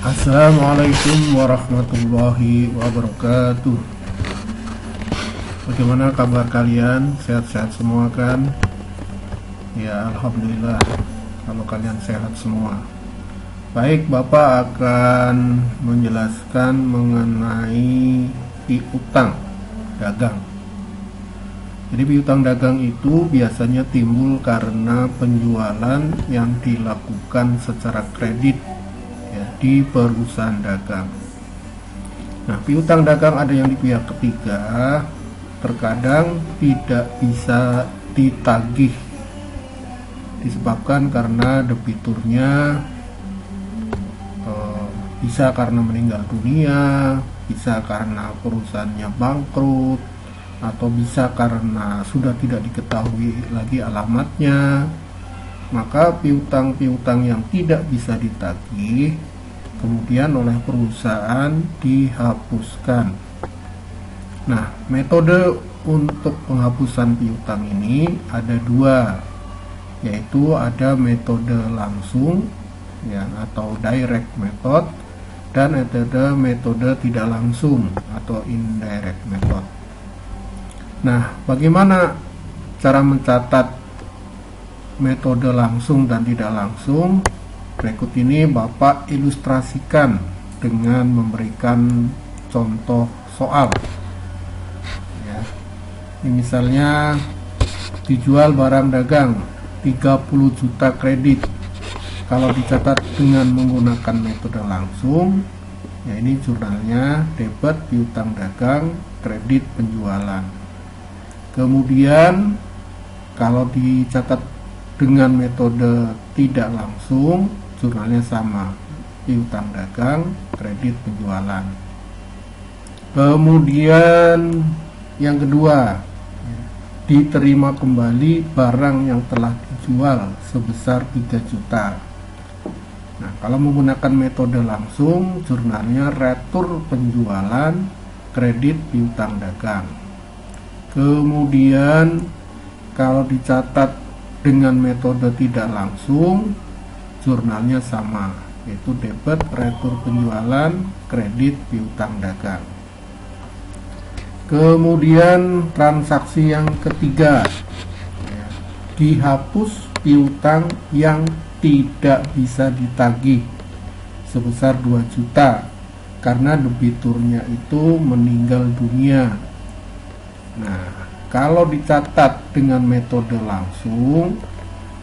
Assalamualaikum warahmatullahi wabarakatuh. Bagaimana kabar kalian? Sehat-sehat semua kan? Ya, alhamdulillah kalau kalian sehat semua. Baik, Bapak akan menjelaskan mengenai piutang dagang. Jadi piutang dagang itu biasanya timbul karena penjualan yang dilakukan secara kredit di perusahaan dagang. Nah, piutang dagang ada yang di pihak ketiga, terkadang tidak bisa ditagih disebabkan karena debiturnya bisa karena meninggal dunia, bisa karena perusahaannya bangkrut, atau bisa karena sudah tidak diketahui lagi alamatnya. Maka piutang-piutang yang tidak bisa ditagih kemudian oleh perusahaan dihapuskan. Nah, metode untuk penghapusan piutang ini ada dua, yaitu ada metode langsung ya, atau direct method, dan ada metode tidak langsung atau indirect method. Nah, bagaimana cara mencatat metode langsung dan tidak langsung? Berikut ini Bapak ilustrasikan dengan memberikan contoh soal ya. Ini misalnya dijual barang dagang 30 juta kredit. Kalau dicatat dengan menggunakan metode langsung ya, ini jurnalnya debit piutang dagang, kredit penjualan. Kemudian kalau dicatat dengan metode tidak langsung, jurnalnya sama, piutang dagang, kredit penjualan. Kemudian yang kedua, diterima kembali barang yang telah dijual sebesar 3 juta. Nah, kalau menggunakan metode langsung, jurnalnya retur penjualan, kredit piutang dagang. Kemudian kalau dicatat dengan metode tidak langsung, jurnalnya sama, yaitu debit retur penjualan, kredit piutang dagang. Kemudian transaksi yang ketiga, dihapus piutang yang tidak bisa ditagih sebesar 2 juta karena debiturnya itu meninggal dunia. Nah, kalau dicatat dengan metode langsung,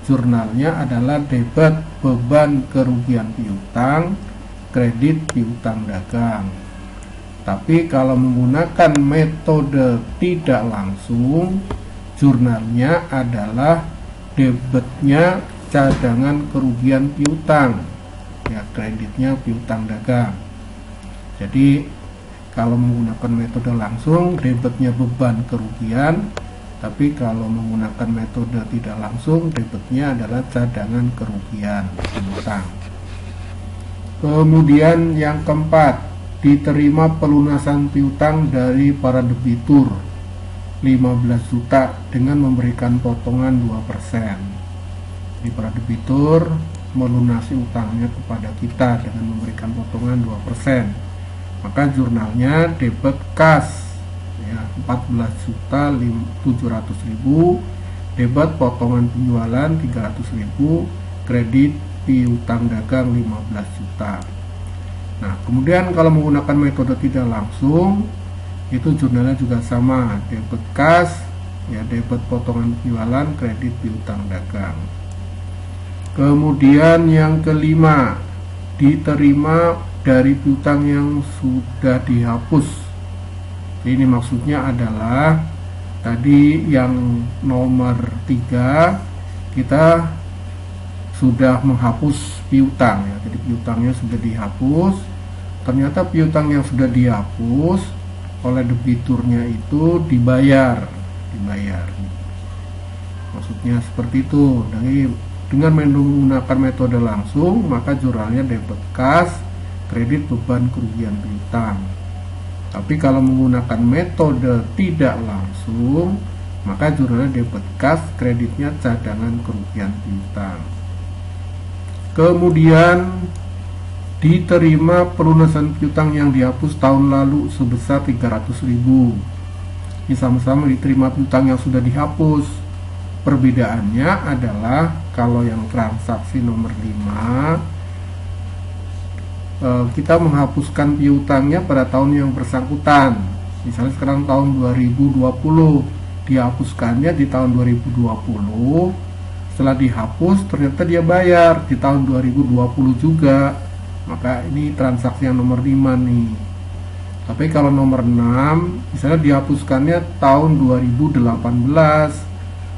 jurnalnya adalah debit beban kerugian piutang, kredit piutang dagang. Tapi kalau menggunakan metode tidak langsung, jurnalnya adalah debitnya cadangan kerugian piutang, ya, kreditnya piutang dagang. Jadi kalau menggunakan metode langsung, debitnya beban kerugian, tapi kalau menggunakan metode tidak langsung, debitnya adalah cadangan kerugian piutang. Kemudian yang keempat, diterima pelunasan piutang dari para debitur 15 juta dengan memberikan potongan 2%. Jadi para debitur melunasi utangnya kepada kita dengan memberikan potongan 2%. Maka jurnalnya debit kas ya, 14.700.000, debit potongan penjualan 300.000, kredit piutang dagang 15 juta. Nah, kemudian kalau menggunakan metode tidak langsung, itu jurnalnya juga sama, debit kas ya, debit potongan penjualan, kredit piutang dagang. Kemudian yang kelima, diterima dari piutang yang sudah dihapus. Ini maksudnya adalah tadi yang nomor 3, kita sudah menghapus piutang ya. Jadi piutangnya sudah dihapus. Ternyata piutang yang sudah dihapus oleh debiturnya itu dibayar. Maksudnya seperti itu. Dengan menggunakan metode langsung, maka jurnalnya debit kas, kredit beban kerugian piutang. Tapi kalau menggunakan metode tidak langsung, maka jurnalnya debit kas, kreditnya cadangan kerugian piutang. Kemudian diterima pelunasan piutang yang dihapus tahun lalu sebesar 300.000. Ini sama-sama diterima piutang yang sudah dihapus. Perbedaannya adalah kalau yang transaksi nomor 5, kita menghapuskan piutangnya pada tahun yang bersangkutan. Misalnya sekarang tahun 2020, dihapuskannya di tahun 2020. Setelah dihapus ternyata dia bayar di tahun 2020 juga, maka ini transaksi yang nomor 5 nih. Tapi kalau nomor 6, misalnya dihapuskannya tahun 2018,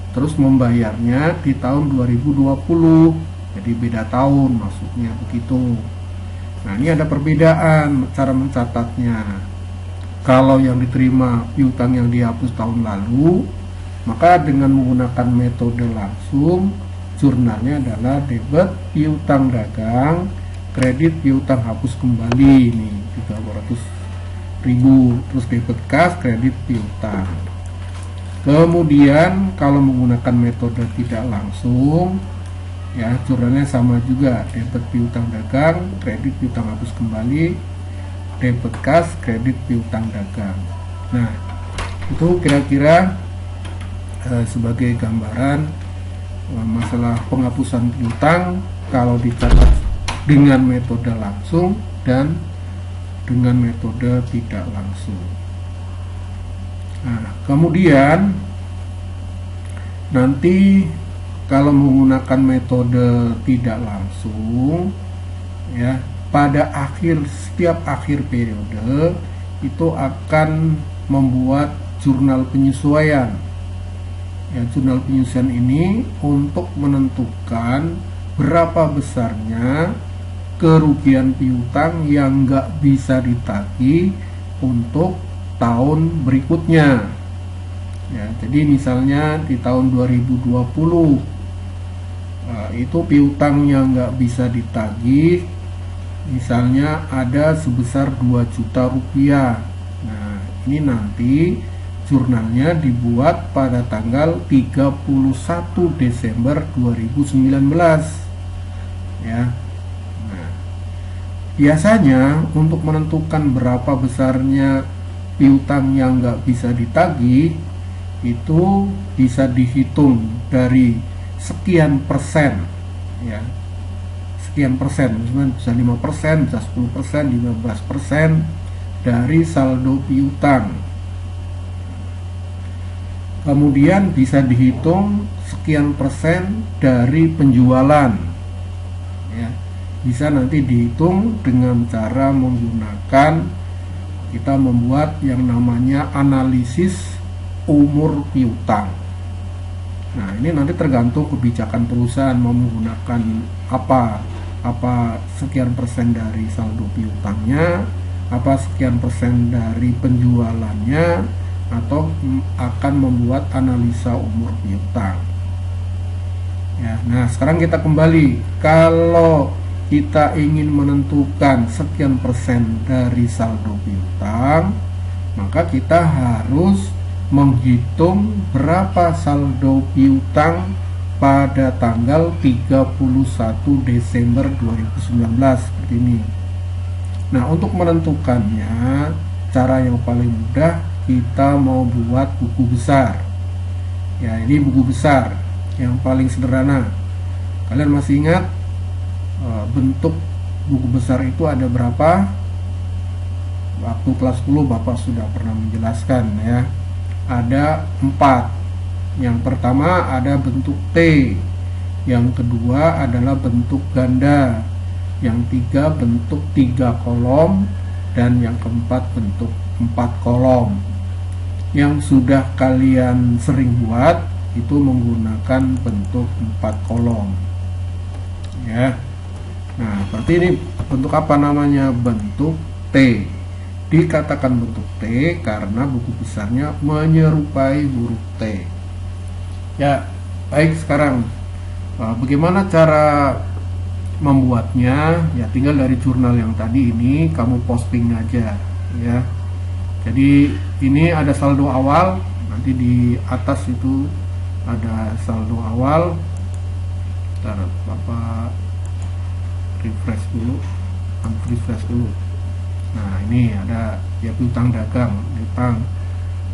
terus membayarnya di tahun 2020, jadi beda tahun maksudnya begitu. Nah, ini ada perbedaan cara mencatatnya. Kalau yang diterima piutang yang dihapus tahun lalu, maka dengan menggunakan metode langsung, jurnalnya adalah debit piutang dagang, kredit piutang hapus kembali, ini 300.000, terus debit kas, kredit piutang. Kemudian kalau menggunakan metode tidak langsung, ya jurnalnya sama juga, debit piutang dagang, kredit piutang hapus kembali, debit kas, kredit piutang dagang. Nah, itu kira-kira sebagai gambaran masalah penghapusan piutang kalau dicatat dengan metode langsung dan dengan metode tidak langsung. Nah, kemudian nanti kalau menggunakan metode tidak langsung, ya, pada setiap akhir periode itu akan membuat jurnal penyesuaian. Ya, jurnal penyesuaian ini untuk menentukan berapa besarnya kerugian piutang yang nggak bisa ditagih untuk tahun berikutnya. Ya, jadi misalnya di tahun 2020 itu piutang yang nggak bisa ditagih, misalnya ada sebesar 2 juta rupiah. Nah, ini nanti jurnalnya dibuat pada tanggal 31 Desember 2019. Ya. Nah, biasanya untuk menentukan berapa besarnya piutang yang nggak bisa ditagih itu bisa dihitung dari sekian persen, ya, sekian persen, misalnya bisa 5%, bisa 10%, 15% dari saldo piutang. Kemudian bisa dihitung sekian persen dari penjualan, ya, bisa nanti dihitung dengan cara menggunakan, kita membuat yang namanya analisis umur piutang. Nah, ini nanti tergantung kebijakan perusahaan mau menggunakan apa sekian persen dari saldo piutangnya, apa sekian persen dari penjualannya, atau akan membuat analisa umur piutang. Ya, nah sekarang kita kembali, kalau kita ingin menentukan sekian persen dari saldo piutang, maka kita harus menghitung berapa saldo piutang pada tanggal 31 Desember 2019 seperti ini. Nah, untuk menentukannya, cara yang paling mudah kita mau buat buku besar. Ya, ini buku besar yang paling sederhana. Kalian masih ingat bentuk buku besar itu ada berapa? Waktu kelas 10 Bapak sudah pernah menjelaskan, ya. Ada 4. Yang pertama ada bentuk T, yang kedua adalah bentuk ganda, yang 3 bentuk 3 kolom, dan yang keempat bentuk 4 kolom. Yang sudah kalian sering buat itu menggunakan bentuk 4 kolom, ya. Nah, seperti ini bentuk apa namanya? Bentuk T. Dikatakan bentuk T karena buku besarnya menyerupai huruf T. Ya, baik, sekarang bagaimana cara membuatnya? Ya, tinggal dari jurnal yang tadi ini kamu posting aja, ya. Jadi ini ada saldo awal, nanti di atas itu ada saldo awal. Ntar Bapak refresh dulu. refresh dulu. Nah, ini ada ya piutang dagang, piutang.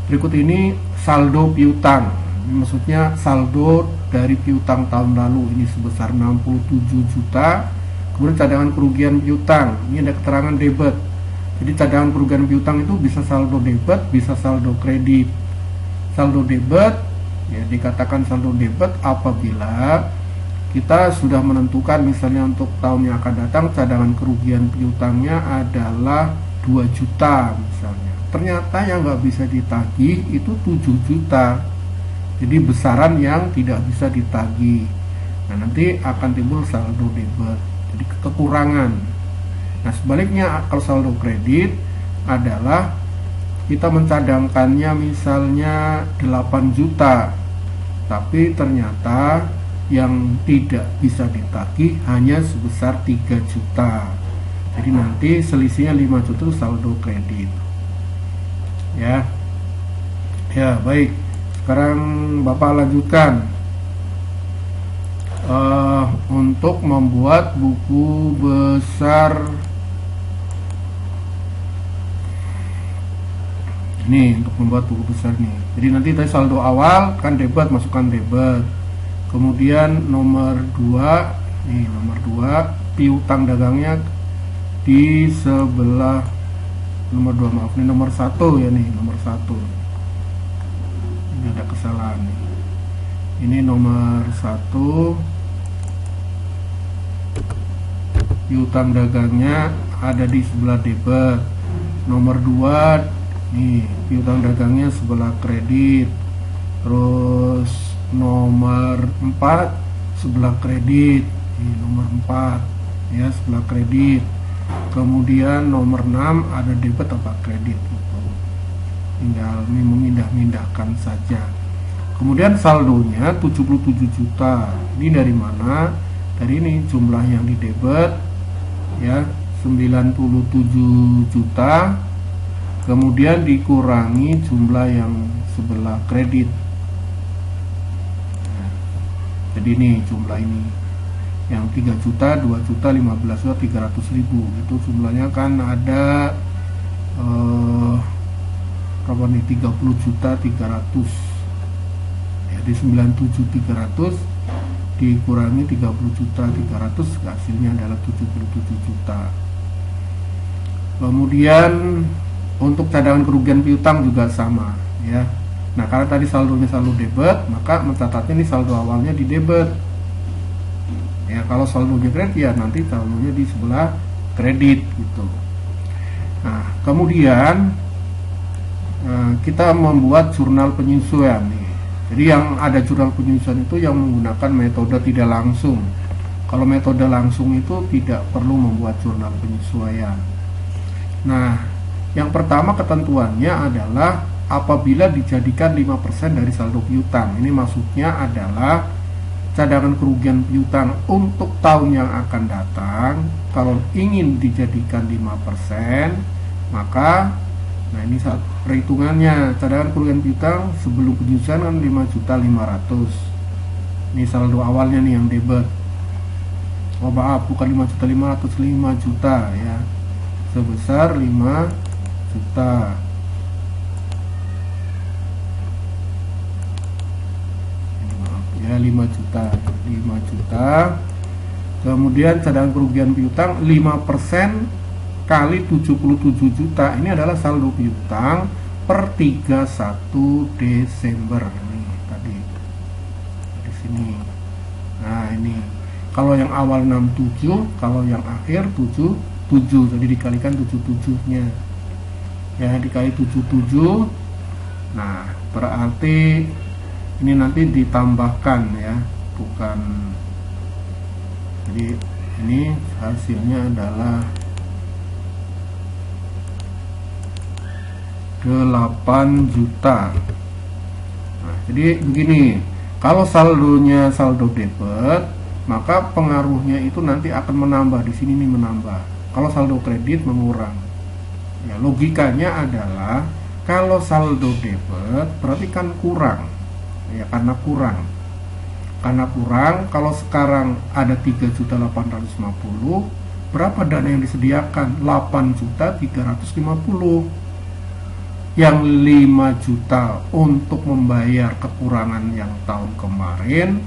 Berikut ini saldo piutang. Ini maksudnya saldo dari piutang tahun lalu, ini sebesar 67 juta. Kemudian cadangan kerugian piutang, ini ada keterangan debit. Jadi cadangan kerugian piutang itu bisa saldo debit, bisa saldo kredit. Saldo debit ya dikatakan saldo debit apabila kita sudah menentukan misalnya untuk tahun yang akan datang cadangan kerugian piutangnya adalah 2 juta misalnya. Ternyata yang nggak bisa ditagih itu 7 juta. Jadi besaran yang tidak bisa ditagih. Nah, nanti akan timbul saldo debit. Jadi kekurangan. Nah, sebaliknya kalau saldo kredit adalah kita mencadangkannya misalnya 8 juta. Tapi ternyata yang tidak bisa ditagih hanya sebesar 3 juta. Jadi nanti selisihnya 5 juta saldo kredit. Ya, baik. Sekarang Bapak lanjutkan untuk membuat buku besar. Ini untuk membuat buku besar nih. Jadi nanti tadi saldo awal kan debit, masukkan debit. Kemudian nomor 2, nih nomor 2 piutang dagangnya di sebelah nomor 2, maaf, ini nomor 1 ya nih, nomor 1. Ini ada kesalahan nih. Ini nomor 1 piutang dagangnya ada di sebelah debit. Nomor 2 nih piutang dagangnya sebelah kredit. Terus nomor 4 sebelah kredit, ini nomor 4 ya sebelah kredit. Kemudian nomor 6 ada debit apa kredit gitu. Tinggal memindah-mindahkan saja. Kemudian saldonya 77 juta. Ini dari mana? Dari ini jumlah yang di debit ya 97 juta. Kemudian dikurangi jumlah yang sebelah kredit. Jadi ini jumlah ini yang 3 juta, 2 juta, 15 juta, 300 ribu. Itu jumlahnya kan ada berapa nih? 30 juta 300. Jadi 97.300 dikurangi 30 juta 300, hasilnya adalah 77 juta. Kemudian untuk cadangan kerugian piutang juga sama ya. Nah, karena tadi saldonya saldo debit, maka mencatatnya ini saldo awalnya di debit. Ya, kalau saldo di kredit ya nanti saldonya di sebelah kredit gitu. Nah, kemudian kita membuat jurnal penyesuaian nih. Jadi yang ada jurnal penyesuaian itu yang menggunakan metode tidak langsung. Kalau metode langsung itu tidak perlu membuat jurnal penyesuaian. Nah, yang pertama ketentuannya adalah apabila dijadikan 5% dari saldo piutang. Ini maksudnya adalah cadangan kerugian piutang untuk tahun yang akan datang kalau ingin dijadikan 5%, maka nah ini saat perhitungannya cadangan kerugian piutang sebelum penyesuaian kan 5.500.000. Ini saldo awalnya nih yang debit. Oh maaf, bukan 5.500.000, 5 juta ya. Sebesar 5 juta. Ya 5 juta. Kemudian cadangan kerugian piutang 5% kali 77 juta. Ini adalah saldo piutang per 31 Desember nih tadi. Di sini. Nah, ini. Kalau yang awal 67, kalau yang akhir 77, jadi dikalikan 77-nya. Ya, dikali 77. Nah, berarti ini nanti ditambahkan ya, bukan. Jadi ini hasilnya adalah 8 juta. Nah, jadi begini, kalau saldonya saldo debit, maka pengaruhnya itu nanti akan menambah. Di sini nih menambah. Kalau saldo kredit mengurang. Ya, logikanya adalah kalau saldo debit berarti kan kurang. Ya, karena kurang kalau sekarang ada 3.850.000, berapa dana yang disediakan? 8.350.000. Yang 5 juta untuk membayar kekurangan yang tahun kemarin,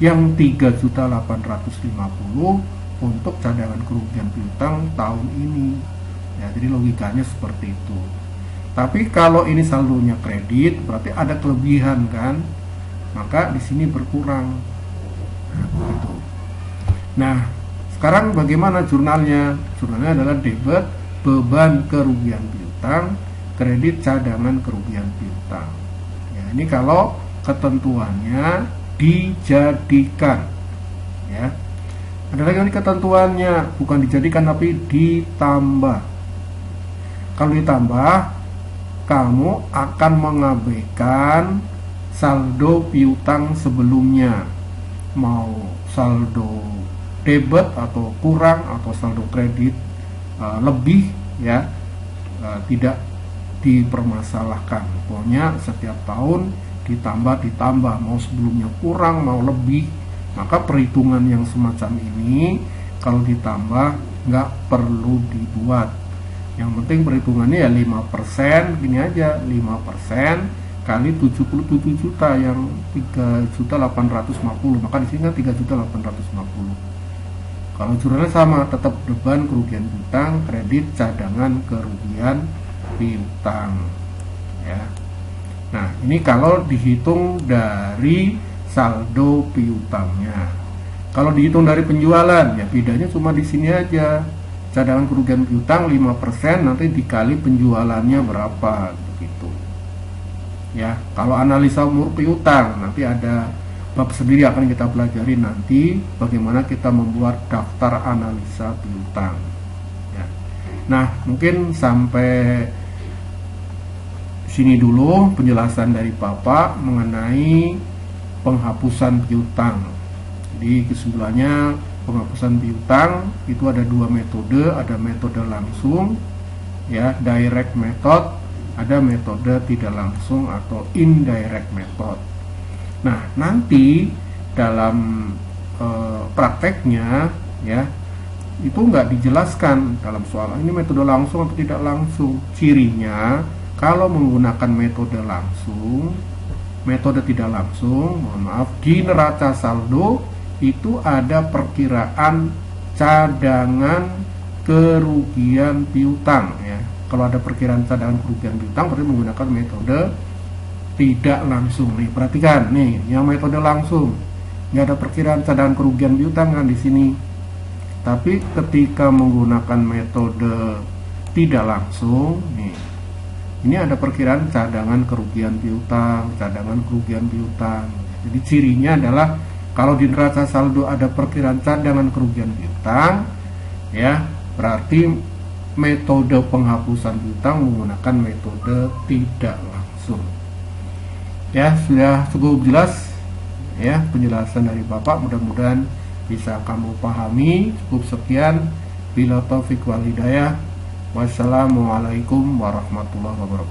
yang 3.850.000 untuk cadangan kerugian piutang tahun ini. Ya, jadi logikanya seperti itu. Tapi kalau ini saldonya kredit, berarti ada kelebihan kan? Maka di sini berkurang. Nah, begitu. Nah, sekarang bagaimana jurnalnya? Jurnalnya adalah debit beban kerugian piutang, kredit cadangan kerugian piutang. Ya, ini kalau ketentuannya dijadikan. Ya. Ada lagi ketentuannya, bukan dijadikan tapi ditambah. Kalau ditambah, kamu akan mengabaikan saldo piutang sebelumnya. Mau saldo debit atau kurang atau saldo kredit lebih, ya, tidak dipermasalahkan. Pokoknya setiap tahun ditambah, mau sebelumnya kurang mau lebih, maka perhitungan yang semacam ini kalau ditambah nggak perlu dibuat. Yang penting perhitungannya ya 5%, gini aja, 5% kali 77 juta yang 3.850.000, maka di sini kan 3.850.000. Kalau jurnalnya sama, tetap beban kerugian piutang, kredit cadangan kerugian piutang, ya. Nah, ini kalau dihitung dari saldo piutangnya. Kalau dihitung dari penjualan, ya bedanya cuma di sini aja. Cadangan kerugian piutang 5%, nanti dikali penjualannya berapa, begitu. Ya, kalau analisa umur piutang, nanti ada bab sendiri akan kita pelajari nanti bagaimana kita membuat daftar analisa piutang. Ya. Nah, mungkin sampai sini dulu penjelasan dari Bapak mengenai penghapusan piutang. Jadi kesimpulannya, penghapusan piutang itu ada dua metode, ada metode langsung, ya, direct method, ada metode tidak langsung atau indirect method. Nah, nanti dalam prakteknya, ya, itu nggak dijelaskan dalam soal ini metode langsung atau tidak langsung. Cirinya kalau menggunakan metode langsung, metode tidak langsung, mohon maaf, di neraca saldo itu ada perkiraan cadangan kerugian piutang, ya. Kalau ada perkiraan cadangan kerugian piutang berarti menggunakan metode tidak langsung. Nih, perhatikan nih, yang metode langsung nggak ada perkiraan cadangan kerugian piutang kan di sini. Tapi ketika menggunakan metode tidak langsung, nih, ini ada perkiraan cadangan kerugian piutang, cadangan kerugian piutang. Jadi cirinya adalah kalau di neraca saldo ada perkiraan cadangan kerugian piutang, ya, berarti metode penghapusan piutang menggunakan metode tidak langsung. Ya, sudah cukup jelas, ya, penjelasan dari Bapak, mudah-mudahan bisa kamu pahami. Cukup sekian, bila taufik wal hidayah. Wassalamualaikum warahmatullahi wabarakatuh.